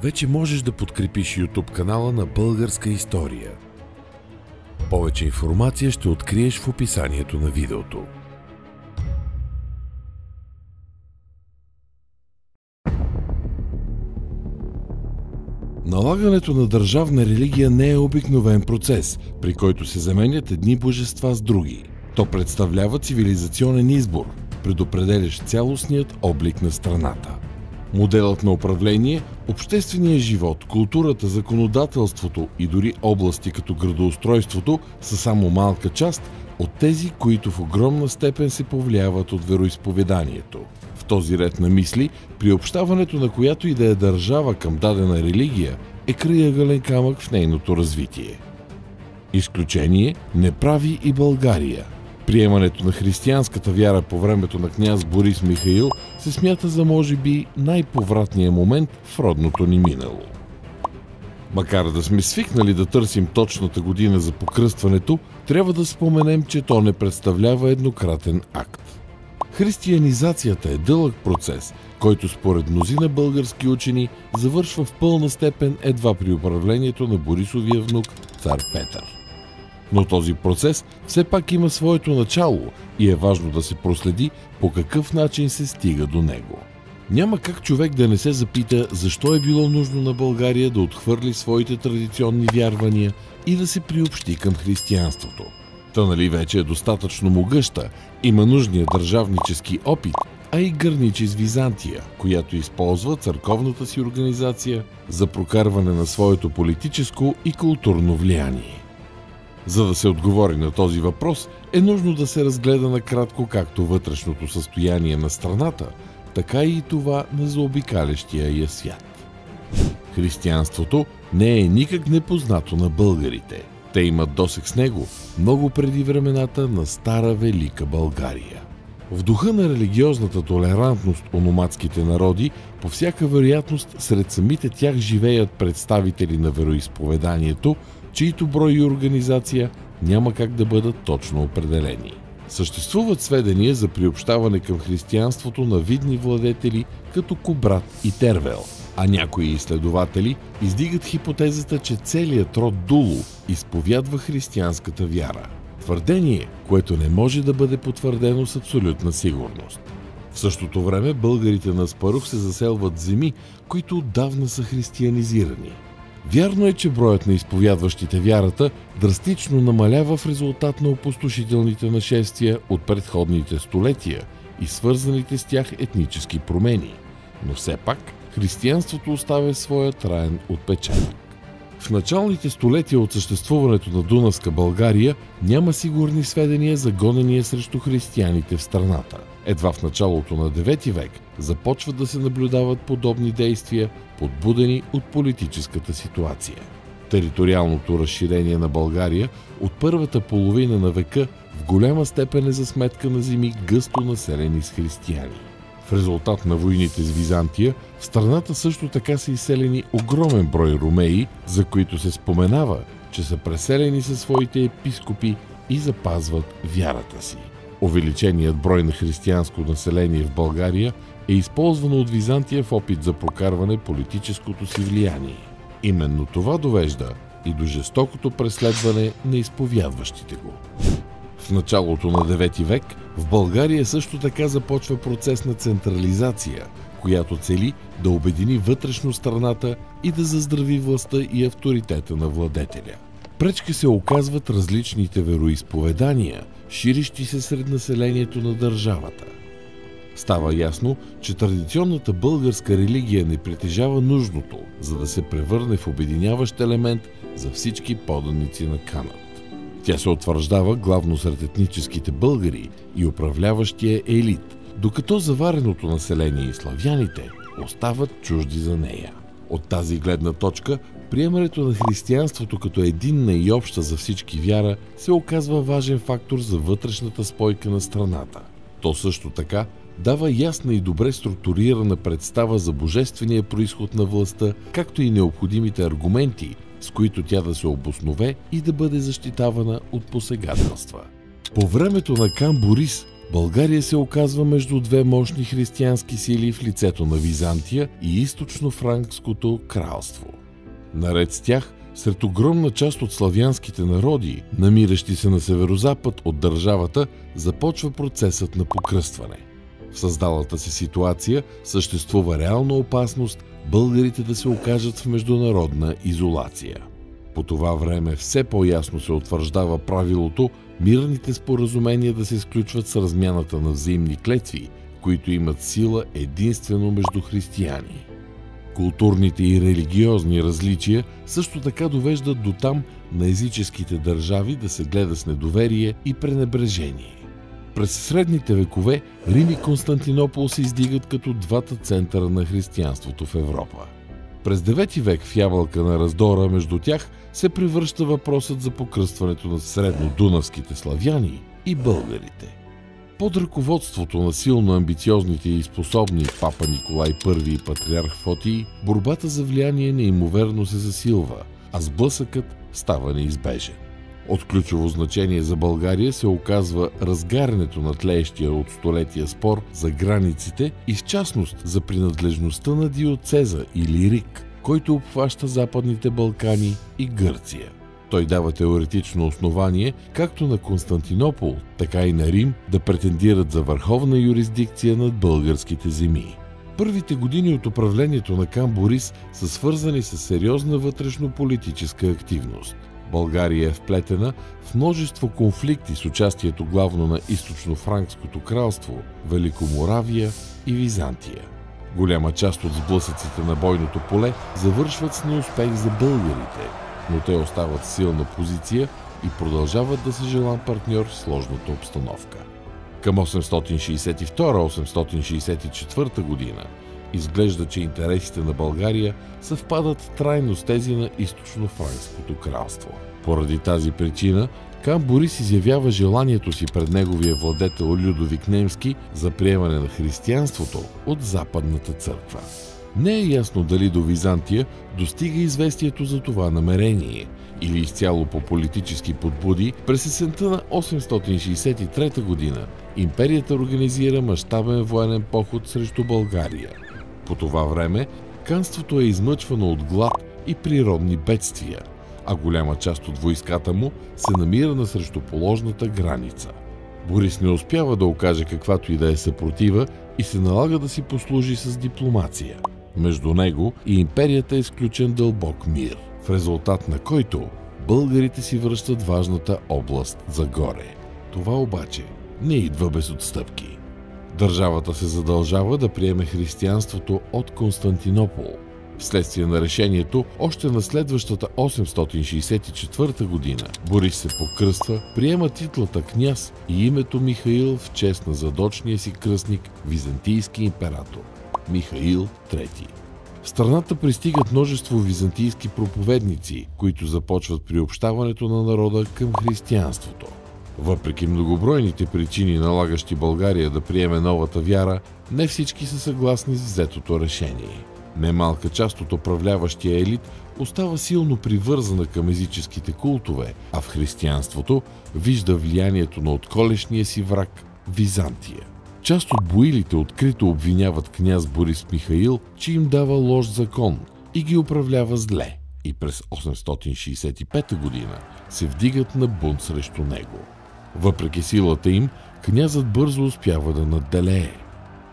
вече можеш да подкрепиш YouTube канала на Българска история. Повече информация ще откриеш в описанието на видеото. Налагането на държавна религия не е обикновен процес, при който се заменят едни божества с други. То представлява цивилизационен избор, предопределящ цялостният облик на страната. Моделът на управление, общественият живот, културата, законодателството и дори области като градоустройството са само малка част от тези, които в огромна степен се повлияват от вероизповеданието. В този ред на мисли, приобщаването на която и да е държава към дадена религия е крайъгълен камък в нейното развитие. Изключение не прави и България. Приемането на християнската вяра по времето на княз Борис Михаил се смята за може би най-повратния момент в родното ни минало. Макар да сме свикнали да търсим точната година за покръстването, трябва да споменем, че то не представлява еднократен акт. Християнизацията е дълъг процес, който според мнозина български учени завършва в пълна степен едва при управлението на Борисовия внук цар Петър. Но този процес все пак има своето начало и е важно да се проследи по какъв начин се стига до него. Няма как човек да не се запита защо е било нужно на България да отхвърли своите традиционни вярвания и да се приобщи към християнството. Та нали вече е достатъчно могъща, има нужния държавнически опит, а и граничи с Византия, която използва църковната си организация за прокарване на своето политическо и културно влияние. За да се отговори на този въпрос, е нужно да се разгледа накратко както вътрешното състояние на страната, така и това на заобикалящия я свят. Християнството не е никак непознато на българите. Те имат досег с него много преди времената на стара велика България. В духа на религиозната толерантност у номадските народи, по всяка вероятност сред самите тях живеят представители на вероизповеданието, чието брой и организация няма как да бъдат точно определени. Съществуват сведения за приобщаване към християнството на видни владетели като Кубрат и Тервел, а някои изследователи издигат хипотезата, че целият род Дулу изповядва християнската вяра. Твърдение, което не може да бъде потвърдено с абсолютна сигурност. В същото време българите на Аспарух се заселват в земи, които отдавна са християнизирани. Вярно е, че броят на изповядващите вярата драстично намалява в резултат на опустошителните нашествия от предходните столетия и свързаните с тях етнически промени, но все пак християнството оставя своя траен отпечатък. В началните столетия от съществуването на Дунавска България няма сигурни сведения за гонения срещу християните в страната. Едва в началото на 9 век започват да се наблюдават подобни действия, подбудени от политическата ситуация. Териториалното разширение на България от първата половина на века в голяма степен е за сметка на земи гъсто населени с християни. В резултат на войните с Византия в страната също така са изселени огромен брой ромеи, за които се споменава, че са преселени със своите епископи и запазват вярата си. Увеличеният брой на християнско население в България е използвано от Византия в опит за прокарване политическото си влияние. Именно това довежда и до жестокото преследване на изповядващите го. В началото на 9 век в България също така започва процес на централизация, която цели да обедини вътрешно страната и да заздрави властта и авторитета на владетеля. Пречка се оказват различните вероизповедания, ширещи се сред населението на държавата. Става ясно, че традиционната българска религия не притежава нужното, за да се превърне в обединяващ елемент за всички поданици на Канът. Тя се утвърждава главно сред етническите българи и управляващия елит, докато завареното население и славяните остават чужди за нея. От тази гледна точка, приемането на християнството като единна и обща за всички вяра се оказва важен фактор за вътрешната спойка на страната. То също така дава ясна и добре структурирана представа за божествения произход на властта, както и необходимите аргументи, с които тя да се обоснове и да бъде защитавана от посегателства. По времето на хан Борис България се оказва между две мощни християнски сили в лицето на Византия и източно-франкското кралство. Наред с тях, сред огромна част от славянските народи, намиращи се на северозапад от държавата, започва процесът на покръстване. В създалата се ситуация съществува реална опасност българите да се окажат в международна изолация. По това време все по-ясно се утвърждава правилото мирните споразумения да се сключват с размяната на взаимни клетви, които имат сила единствено между християни. Културните и религиозни различия също така довеждат до там на езическите държави да се гледа с недоверие и пренебрежение. През средните векове Рим и Константинопол се издигат като двата центъра на християнството в Европа. През 9 век в ябълка на раздора между тях се превръща въпросът за покръстването на среднодунавските славяни и българите. Под ръководството на силно амбициозните и способни папа Николай I и патриарх Фотий, борбата за влияние неимоверно се засилва, а сблъсъкът става неизбежен. От ключово значение за България се оказва разгарянето на тлеещия от столетия спор за границите и в частност за принадлежността на диоцеза или Рик, който обхваща Западните Балкани и Гърция. Той дава теоретично основание както на Константинопол, така и на Рим да претендират за върховна юрисдикция над българските земи. Първите години от управлението на хан Борис са свързани с сериозна вътрешно-политическа активност. България е вплетена в множество конфликти с участието главно на източно-франкското кралство, Великоморавия и Византия. Голяма част от сблъсъците на бойното поле завършват с неуспех за българите, но те остават в силна позиция и продължават да са желан партньор в сложната обстановка. Към 862-864 година изглежда, че интересите на България съвпадат трайно с тези на източно-франкското кралство. Поради тази причина хан Борис изявява желанието си пред неговия владетел Людовик Немски за приемане на християнството от Западната църква. Не е ясно дали до Византия достига известието за това намерение или изцяло по политически подбуди през есента на 863 година империята организира мащабен военен поход срещу България. По това време ханството е измъчвано от глад и природни бедствия, а голяма част от войската му се намира на срещуположната граница. Борис не успява да окаже каквато и да е съпротива и се налага да си послужи с дипломация. Между него и империята е сключен дълбок мир, в резултат на който българите си връщат важната област Загоре. Това обаче не идва без отстъпки. Държавата се задължава да приеме християнството от Константинопол. Вследствие на решението, още на следващата 864 година Борис се покръства, приема титлата княз и името Михаил в чест на задочния си кръстник, византийски император Михаил III. В страната пристигат множество византийски проповедници, които започват приобщаването на народа към християнството. Въпреки многобройните причини, налагащи България да приеме новата вяра, не всички са съгласни с взетото решение. Немалка част от управляващия елит остава силно привързана към езическите култове, а в християнството вижда влиянието на отколешния си враг Византия. Част от боилите открито обвиняват княз Борис Михаил, че им дава лош закон и ги управлява зле, и през 865 година се вдигат на бунт срещу него. Въпреки силата им, князът бързо успява да надделее.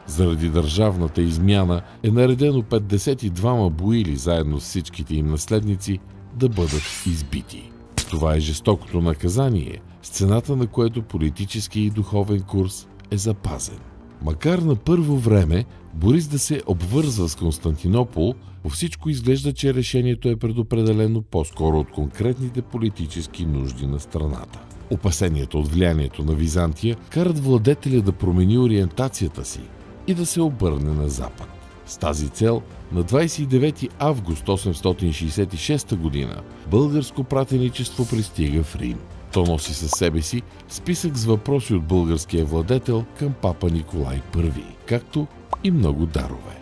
Заради държавната измяна е наредено 52 боили заедно с всичките им наследници да бъдат избити. Това е жестокото наказание, с цената на което политически и духовен курс е запазен. Макар на първо време Борис да се обвързва с Константинопол, по всичко изглежда, че решението е предопределено по-скоро от конкретните политически нужди на страната. Опасенията от влиянието на Византия карат владетеля да промени ориентацията си и да се обърне на запад. С тази цел на 29 август 866 година българско пратеничество пристига в Рим. То носи със себе си списък с въпроси от българския владетел към папа Николай I, както и много дарове.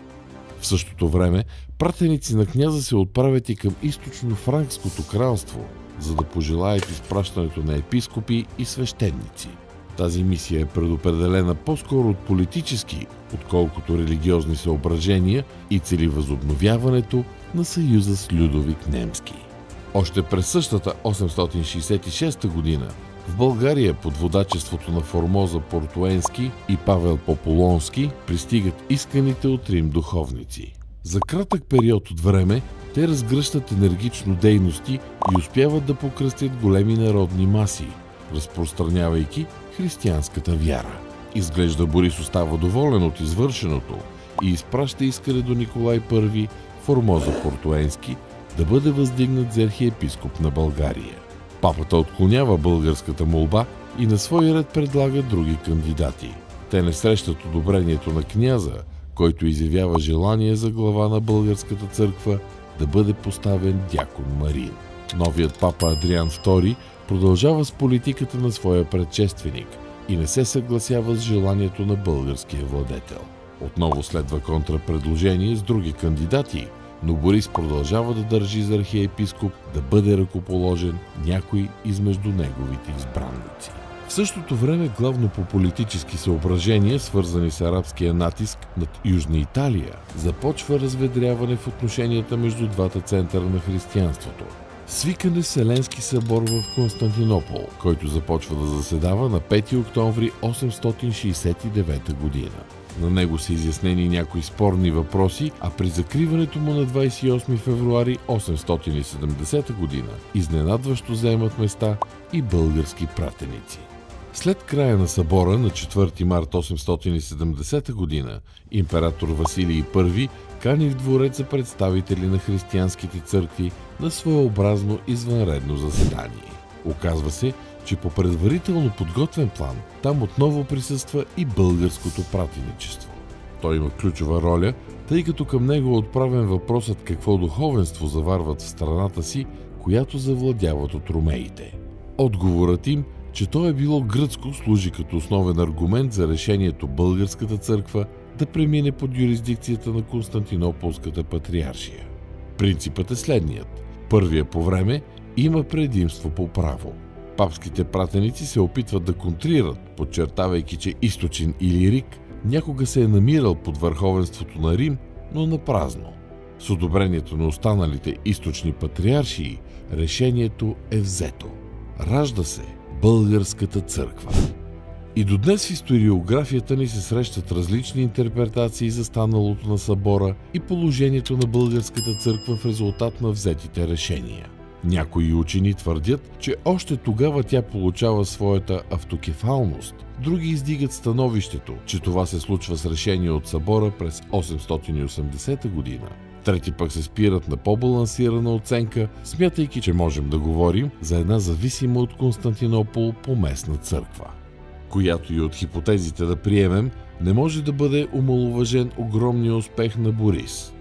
В същото време пратеници на княза се отправят и към източно-франкското кралство, за да пожелаят изпращането на епископи и свещеници. Тази мисия е предопределена по-скоро от политически, отколкото религиозни съображения и цели възобновяването на съюза с Людовик Немски. Още през същата 866 година в България под водачеството на Формоза Портуенски и Павел Пополонски пристигат исканите от Рим духовници. За кратък период от време те разгръщат енергично дейности и успяват да покръстят големи народни маси, разпространявайки християнската вяра. Изглежда Борис остава доволен от извършеното и изпраща искане до Николай I Формоза Портуенски да бъде въздигнат за архиепископ на България. Папата отклонява българската молба и на свой ред предлага други кандидати. Те не срещат одобрението на княза, който изявява желание за глава на българската църква да бъде поставен дякон Марин. Новият папа Адриан II продължава с политиката на своя предшественик и не се съгласява с желанието на българския владетел. Отново следва контрапредложение с други кандидати, но Борис продължава да държи за архиепископ да бъде ръкоположен някой измежду неговите избранници. В същото време, главно по политически съображения, свързани с арабския натиск над Южна Италия, започва разведряване в отношенията между двата центъра на християнството. Свикан е Вселенски събор в Константинопол, който започва да заседава на 5 октомври 869 година. На него са изяснени някои спорни въпроси, а при закриването му на 28 февруари 870 година изненадващо заемат места и български пратеници. След края на събора на 4 март 870 година император Василий I кани в двореца представители на християнските църкви на своеобразно извънредно заседание. Оказва се, че по предварително подготвен план там отново присъства и българското пратеничество. Той има ключова роля, тъй като към него е отправен въпросът какво духовенство заварват в страната си, която завладяват от ромеите. Отговорът им, че то е било гръцко, служи като основен аргумент за решението българската църква да премине под юрисдикцията на Константинополската патриаршия. Принципът е следният. Първия по време има предимство по право. Папските пратеници се опитват да контрират, подчертавайки, че Източен Илирик някога се е намирал под върховенството на Рим, но на празно. С одобрението на останалите източни патриаршии, решението е взето. Ражда се българската църква. И до днес в историографията ни се срещат различни интерпретации за станалото на събора и положението на българската църква в резултат на взетите решения. Някои учени твърдят, че още тогава тя получава своята автокефалност. Други издигат становището, че това се случва с решение от събора през 880 година. Трети пък се спират на по-балансирана оценка, смятайки, че можем да говорим за една зависима от Константинопол поместна църква. Която и от хипотезите да приемем, не може да бъде омаловажен огромния успех на Борис.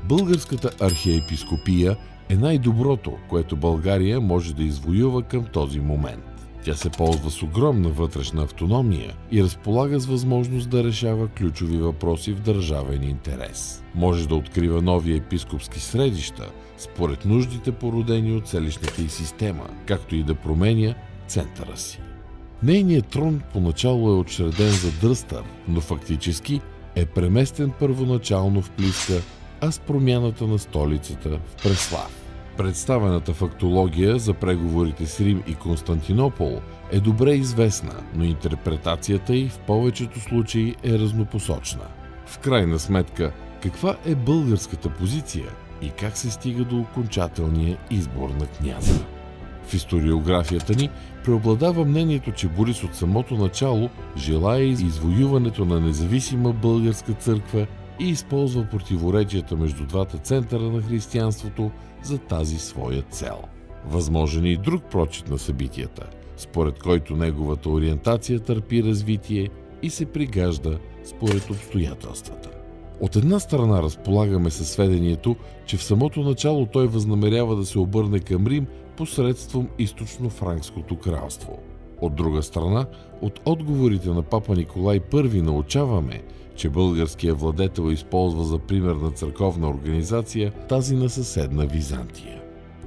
Българската архиепископия е най-доброто, което България може да извоюва към този момент. Тя се ползва с огромна вътрешна автономия и разполага с възможност да решава ключови въпроси в държавен интерес. Може да открива нови епископски средища, според нуждите породени от селищната й система, както и да променя центъра си. Нейният трон поначало е учреден за Дръстър, но фактически е преместен първоначално в Плиска, а с промяната на столицата в Преслав. Представената фактология за преговорите с Рим и Константинопол е добре известна, но интерпретацията й в повечето случаи е разнопосочна. В крайна сметка, каква е българската позиция и как се стига до окончателния избор на княза? В историографията ни преобладава мнението, че Борис от самото начало желае извоюването на независима българска църква и използва противоречията между двата центъра на християнството за тази своя цел. Възможен е и друг прочит на събитията, според който неговата ориентация търпи развитие и се пригажда според обстоятелствата. От една страна разполагаме със сведението, че в самото начало той възнамерява да се обърне към Рим посредством източно-франкското кралство. От друга страна, от отговорите на папа Николай I научаваме, че българският владетел използва за примерна църковна организация тази на съседна Византия.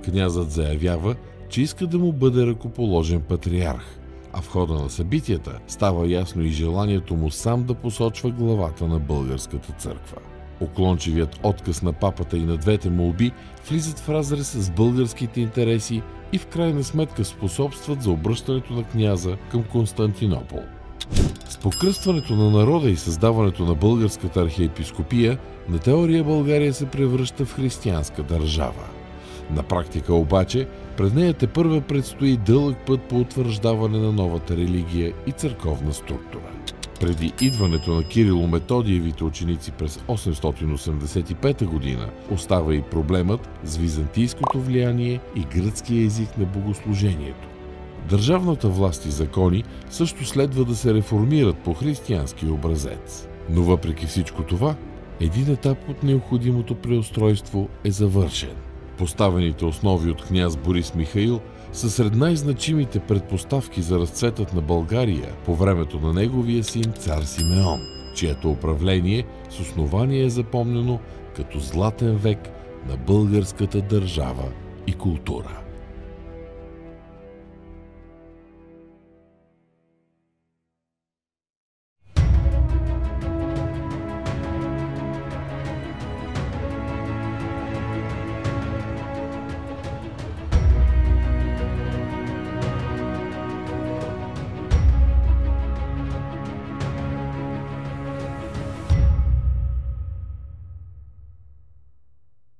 Князът заявява, че иска да му бъде ръкоположен патриарх, а в хода на събитията става ясно и желанието му сам да посочва главата на българската църква. Уклончивият отказ на папата и на двете молби влизат в разрез с българските интереси и в крайна сметка способстват за обръщането на княза към Константинопол. С покръстването на народа и създаването на българската архиепископия, на теория България се превръща в християнска държава. На практика обаче, пред нея тепърва предстои дълъг път по утвърждаване на новата религия и църковна структура. Преди идването на Кирило-Методиевите ученици през 885 година остава и проблемът с византийското влияние и гръцкия език на богослужението. Държавната власт и закони също следва да се реформират по християнски образец. Но въпреки всичко това, един етап от необходимото преустройство е завършен. Поставените основи от княз Борис Михаил са сред най-значимите предпоставки за разцветът на България по времето на неговия син цар Симеон, чието управление с основание е запомнено като златен век на българската държава и култура.